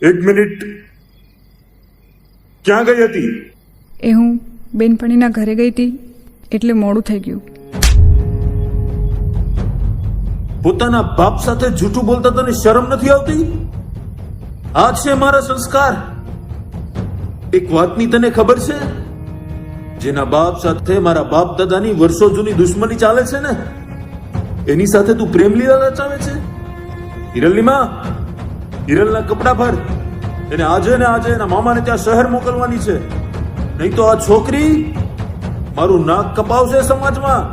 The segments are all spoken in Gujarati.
એક મિનિટ, ક્યાં ગઈ હતી? એ હું બેનપણીના ઘરે ગઈ હતી એટલે મોડું થઈ ગયું. પોતાના બાપ સાથે જૂઠું બોલતા તને શરમ નથી આવતી? આ છે મારા સંસ્કાર. એક વાતની તને ખબર છે? જેના બાપ સાથે મારા બાપ દાદાની વર્ષો જૂની દુશ્મની ચાલે છે ને, એની સાથે તું પ્રેમ લીલા રચાવે છે? હિરલની માં, હિરલના કપડા ભર. એને આજે ને આજે એના મામાને ત્યાં શહેર મોકલવાની છે, નહીં તો આ છોકરી મારું નાક કપાવશે સમાજમાં.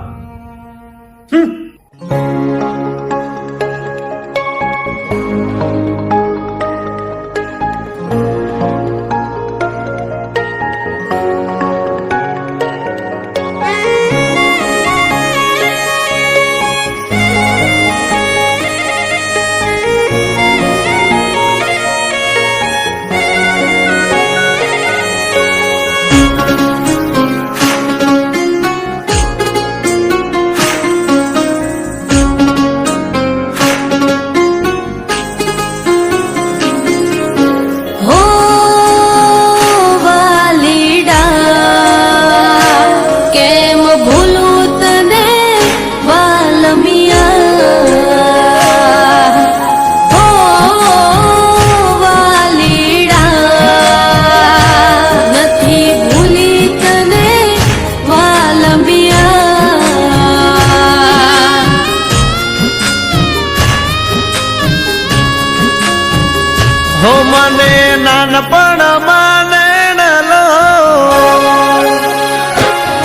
હો મને નાનપણમાં નેણલો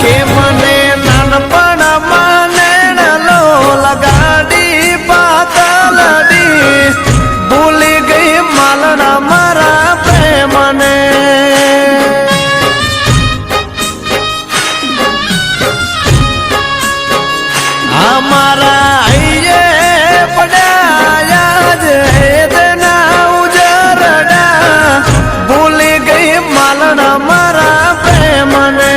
કે મને નાનપણમાં નેણલો લગાડી પાતલડી ભૂલી ગઈ માલણા મારા પ્રેમને. અમારા આઈએ પડ્યા યાદ ભૂલી ગઈ માલણા મારા પ્રેમને.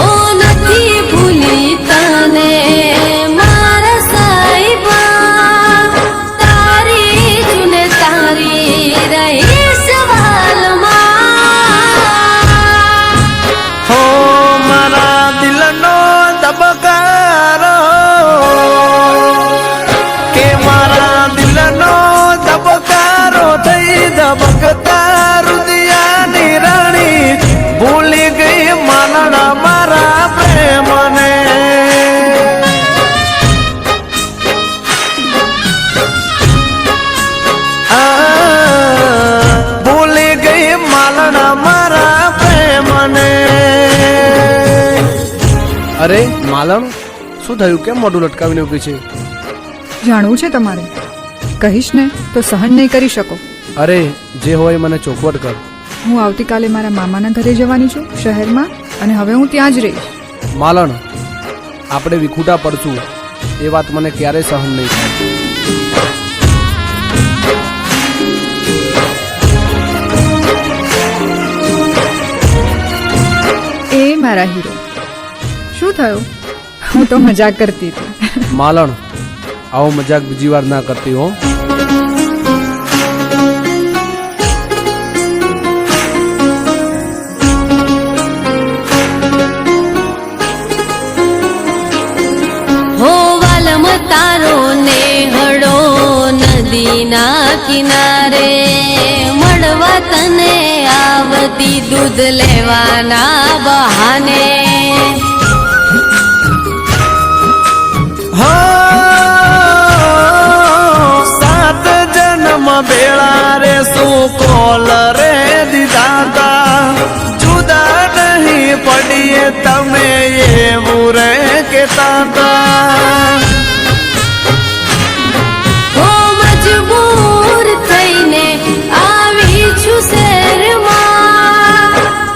ઓ નથી ભૂલી તને મારા સાઈબા, તારી જુને તારી રહી સવાલમાં. હો મારા દિલનો ધબકારો કે મારા દિલનો ધબકારો થઈ ધબકતા રુદિયાની રાણી ભૂલી ગઈ માલણા મારા પ્રેમને. ભૂલી ગઈ માલણા મારા પ્રેમને. અરે માલણ, શું થયું? કેમ મોઢું લટકાવીને ઊભી છે? જાણવું છે તમારે? કહીશ ને તો સહન નહીં કરી શકો. અરે જે હોય મને ચોખવટ કર. હું આવતીકાલે મારા મામાના ઘરે જવાની છું શહેરમાં, અને હવે હું ત્યાં જ રહીશ. માલણ, આપણે વિખૂટા પડશું એ વાત મને ક્યારે સહન નહીં થાય. એ મારા હીરો, શું થયું? હું તો મજાક કરતી હતી. માલણ, આવો મજાક બીજી વાર ના કરતી હો. હો વાલમ તારો નેહડો નદીના કિનારે, મળવા તને આવતી દૂધ લેવાના બહાને. સાત જન્મ બેળા રે શું કોલ રે દીદાતા, જુદા નહીં પડીએ તમે એવું રે કેતા તા. હો મજબૂર થઈને આવી છું શહેરમાં,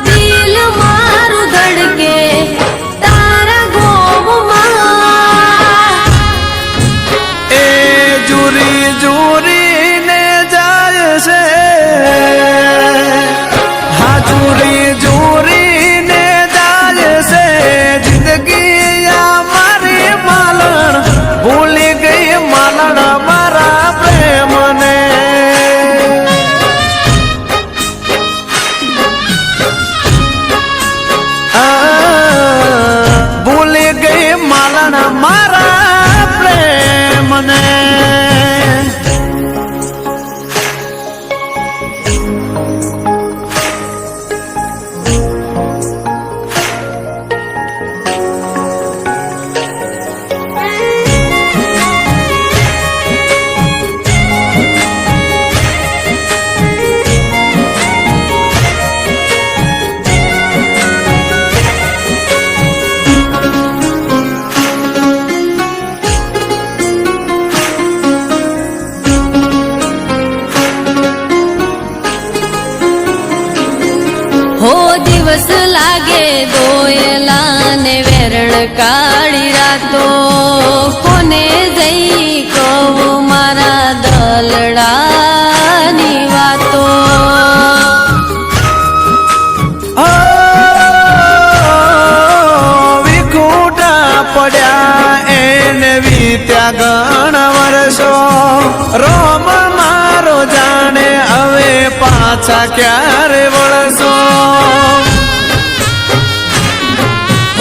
દિલ મારું ધડકે તારા ગોમમાં. એ જુરી જુરીને જાય છે, હા જુરી જુરીને જાય છે જિંદગી અમારી માં. કાળી રાતો કોને જઈ કહું મારા દલડાની વાતો વિખૂટા પડ્યા એને વીત્યા ઘણા વર્ષો રોમ મારો જાણે હવે પાછા ક્યારે વળશો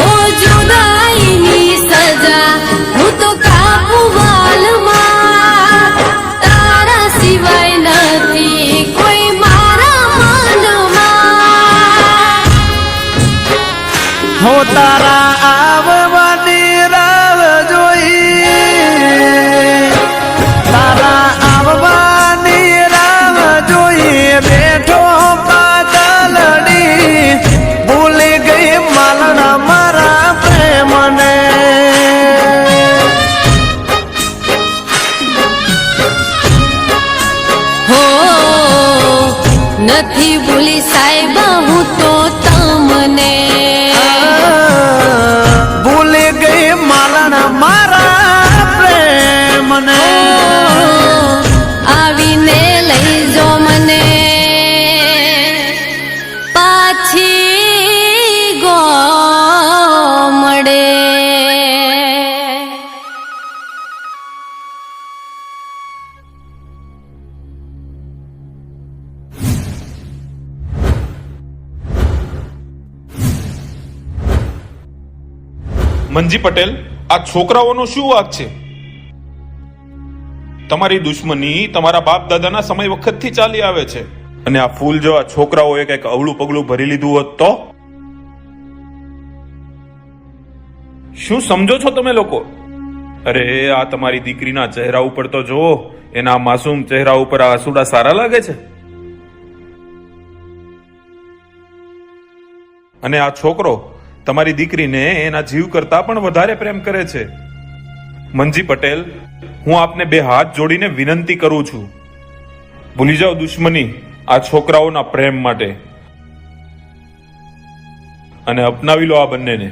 ઓ જુદાઈની સજા હું તો કાપું વાલમાં તારા સિવાય નથી કોઈ મારા મનમાં હો તારા આવવાની રાહ જોઈ તારા આવવાની રાહ જોઈ બેઠો પાતલડી ભૂલી ગઈ માલણા મારા પ્રેમને હો નથી ભૂલી સાહેબા હું તો તમને ભૂલી ગઈ માલણા મારા પ્રેમને આવીને લઈ જો મને પાછી ગોમડે મંજી પટેલ, આ છોકરાઓનો શું વાંક છે? તમારી દુશ્મની તમારા બાપ દાદાના સમય વખતથી ચાલી આવે છે અને આ ફૂલ જેવા છોકરાઓએ કંઈક અવળું પગલું ભરી લીધું હોત તો શું સમજો છો તમે લોકો? અરે આ તમારી દીકરીના ચહેરા ઉપર તો જુઓ, એના માસૂમ ચહેરા ઉપર આ આંસુડા સારા લાગે છે. અને આ છોકરો તમારી દીકરીને એના જીવ કરતા પણ વધારે પ્રેમ કરે છે. મંજી પટેલ, હું આપને બે હાથ જોડીને વિનંતી કરું છું, ભૂલી જાઓ દુશ્મની આ છોકરાઓના પ્રેમ માટે અને અપનાવી લો આ બંનેને.